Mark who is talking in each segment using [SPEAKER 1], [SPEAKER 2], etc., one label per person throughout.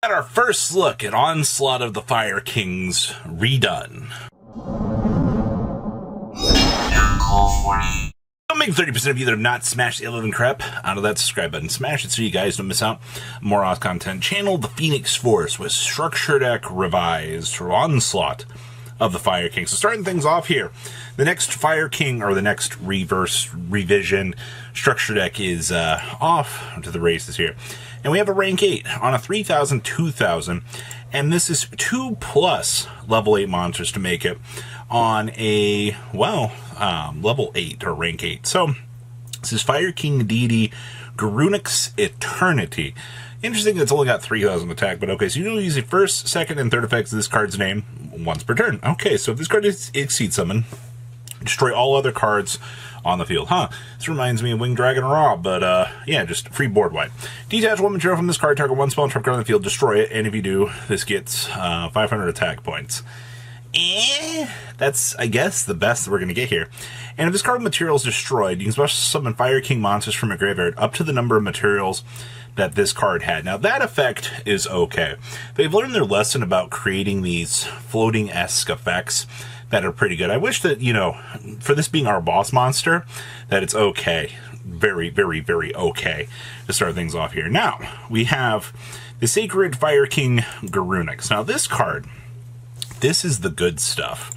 [SPEAKER 1] At our first look at Onslaught of the Fire Kings redone. Don't make 30% of you that have not smashed the 11 crap out of that subscribe button. Smash it so you guys don't miss out. More Oz content. Channel the Phoenix Force with Structure Deck revised for Onslaught of the Fire King. So starting things off here, the next Fire King, or the next revision Structure Deck is off to the races here. And we have a rank 8 on a 3000, 2000, and this is 2+ level 8 monsters to make it on a, level 8 or rank 8. So this is Fire King Deity Garunix Eternity. Interesting that it's only got 3000 attack, but okay, so you use the first, second, and third effects of this card's name once per turn. Okay, so if this card exceeds summon, destroy all other cards on the field. This reminds me of Winged Dragon Raw, but yeah, just free board wide. Detach one material from this card, target one spell and trap card on the field, destroy it, and if you do, this gets 500 attack points. That's, I guess, the best that we're going to get here. And if this card material is destroyed, you can special summon Fire King monsters from your graveyard up to the number of materials that this card had. Now, that effect is okay. They've learned their lesson about creating these floating-esque effects that are pretty good. I wish that, for this being our boss monster, that it's okay. Very, very, very okay to start things off here. Now, we have the Sacred Fire King Garunix. Now, this card, this is the good stuff.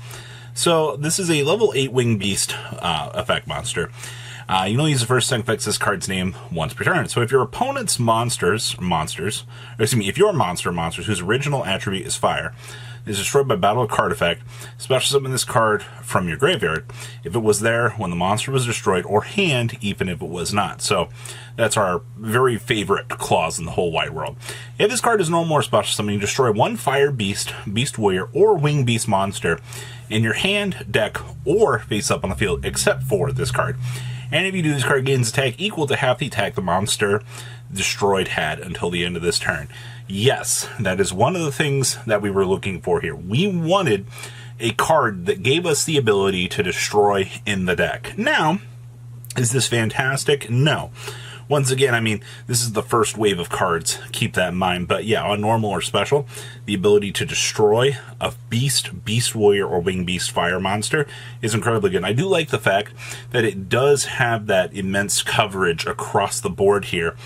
[SPEAKER 1] So, this is a level 8 Winged Beast effect monster. You can only use the first second effects of this card's name once per turn. So if your opponent's monsters, if your monsters whose original attribute is fire, is destroyed by battle or card effect, special summon this card from your graveyard if it was there when the monster was destroyed, or hand even if it was not. So that's our very favorite clause in the whole wide world. If this card is no more special summon, you destroy one fire beast, beast warrior, or winged beast monster in your hand, deck, or face up on the field, except for this card. And if you do, this card gains attack equal to half the attack the monster destroyed had until the end of this turn. Yes, that is one of the things that we were looking for here. We wanted a card that gave us the ability to destroy in the deck. Now, is this fantastic? No. Once again, I mean, this is the first wave of cards. Keep that in mind. But yeah, on normal or special, the ability to destroy a beast, beast warrior, or winged beast fire monster is incredibly good. And I do like the fact that it does have that immense coverage across the board here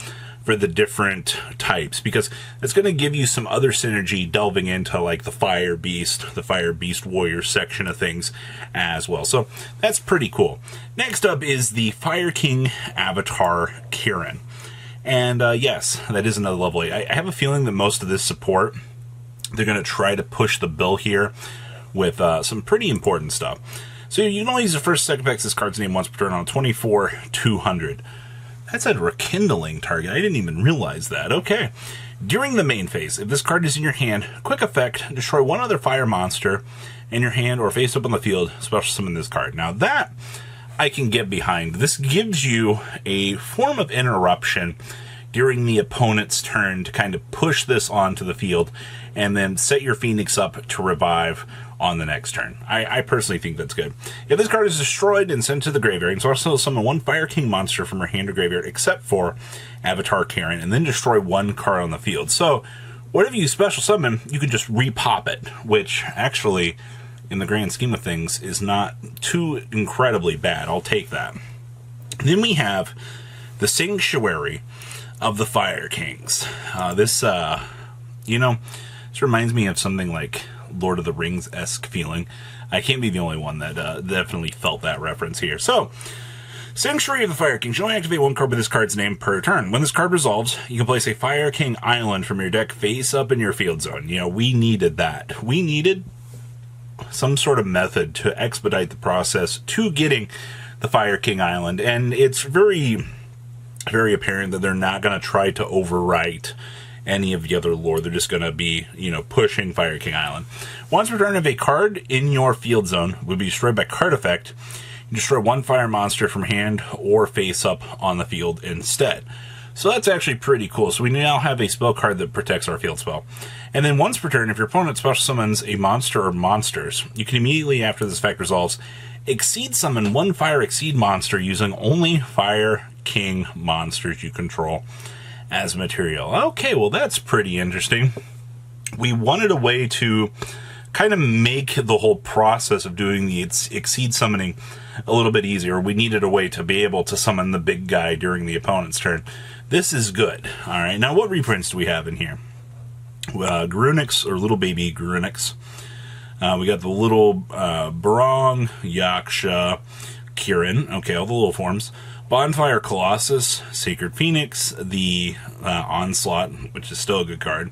[SPEAKER 1] for the different types, because it's going to give you some other synergy delving into like the fire beast warrior section of things as well. So that's pretty cool. Next up is the Fire King Avatar Kirin. And yes, that is another level 8. I have a feeling that most of this support, they're going to try to push the bill here with some pretty important stuff. So you can only use the first second effects of this card's name once per turn on 24-200. That's a rekindling target. I didn't even realize that. Okay. During the main phase, if this card is in your hand, quick effect, destroy one other fire monster in your hand or face up on the field, special summon this card. Now that I can get behind. This gives you a form of interruption during the opponent's turn to kind of push this onto the field and then set your Phoenix up to revive on the next turn. I personally think that's good. If this card is destroyed and sent to the graveyard, you can also summon one Fire King monster from your hand or graveyard except for Avatar Kirin, and then destroy one card on the field. So whatever you special summon, you can just repop it, which actually, in the grand scheme of things, is not too incredibly bad. I'll take that. Then we have the Sanctuary of the Fire Kings. This reminds me of something like Lord of the Rings-esque feeling. I can't be the only one that definitely felt that reference here. So, Sanctuary of the Fire Kings. You only activate one card with this card's name per turn. When this card resolves, you can place a Fire King Island from your deck face up in your field zone. We needed that. We needed some sort of method to expedite the process to getting the Fire King Island, and it's very, very apparent that they're not going to try to overwrite any of the other lore. They're just going to be, pushing Fire King Island. Once per turn, if a card in your field zone would be destroyed by card effect, you destroy one fire monster from hand or face up on the field instead. So that's actually pretty cool. So we now have a spell card that protects our field spell. And then once per turn, if your opponent special summons a monster or monsters, you can immediately, after this effect resolves, exceed summon one Fire Exceed monster using only Fire King monsters you control as material. Okay, well that's pretty interesting. We wanted a way to kind of make the whole process of doing the Exceed summoning a little bit easier. We needed a way to be able to summon the big guy during the opponent's turn. This is good. Alright, now what reprints do we have in here? Garunix, or little baby Garunix. We got the little Barong, Yaksha, Kirin, okay, all the little forms. Bonfire Colossus, Sacred Phoenix, the Onslaught, which is still a good card.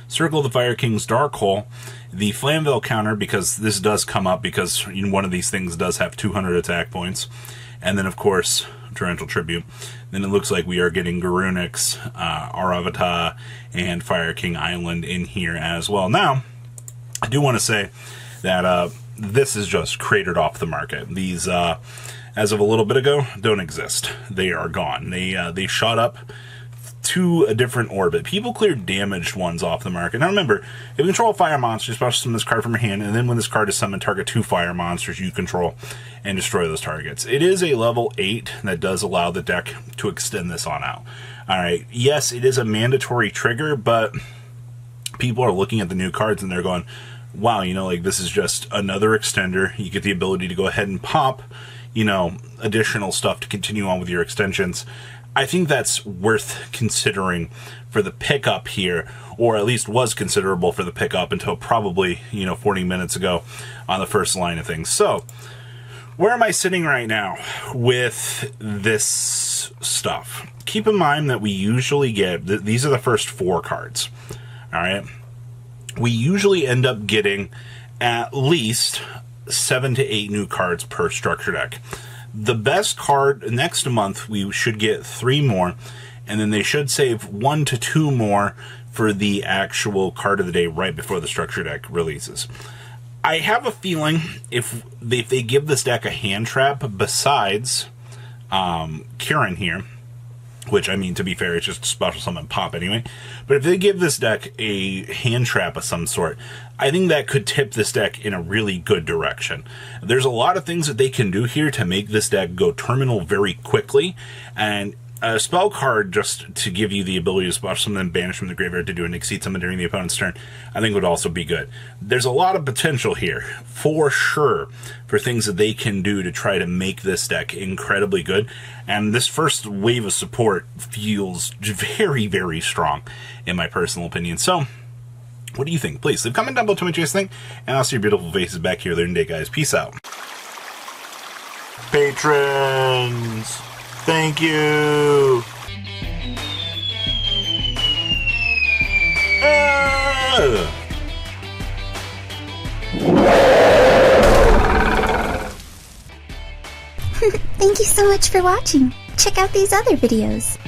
[SPEAKER 1] Circle of the Fire King's Dark Hole, the Flamvell counter, because this does come up because one of these things does have 200 attack points. And then, of course, Torrential Tribute. Then it looks like we are getting Garunix, Aravata, and Fire King Island in here as well. Now, I do want to say that this is just cratered off the market. These, as of a little bit ago, don't exist. They are gone. They shot up to a different orbit. People cleared damaged ones off the market. Now remember, if you control a fire monster, you special summon this card from your hand, and then when this card is summoned, target 2 fire monsters you control and destroy those targets. It is a level 8 that does allow the deck to extend this on out. Alright, yes, it is a mandatory trigger, but people are looking at the new cards and they're going, wow, like this is just another extender. You get the ability to go ahead and pop, additional stuff to continue on with your extensions. I think that's worth considering for the pickup here, or at least was considerable for the pickup until probably, 40 minutes ago on the first line of things. So, where am I sitting right now with this stuff? Keep in mind that we usually get, these are the first 4 cards, alright? We usually end up getting at least 7 to 8 new cards per structure deck. The best card, next month, we should get 3 more, and then they should save 1 to 2 more for the actual card of the day right before the structure deck releases. I have a feeling if they give this deck a hand trap besides Kirin here, which, I mean, to be fair, it's just a special summon pop anyway. But if they give this deck a hand trap of some sort, I think that could tip this deck in a really good direction. There's a lot of things that they can do here to make this deck go terminal very quickly, and a spell card just to give you the ability to special summon and banish from the graveyard to do an Exceed summon during the opponent's turn, I think would also be good. There's a lot of potential here, for sure, for things that they can do to try to make this deck incredibly good, and this first wave of support feels very, very strong, in my personal opinion. So, what do you think? Please leave a comment down below to what you guys think, and I'll see your beautiful faces back here later in the day, guys. Peace out. Patrons! Thank you!
[SPEAKER 2] Thank you so much for watching. Check out these other videos.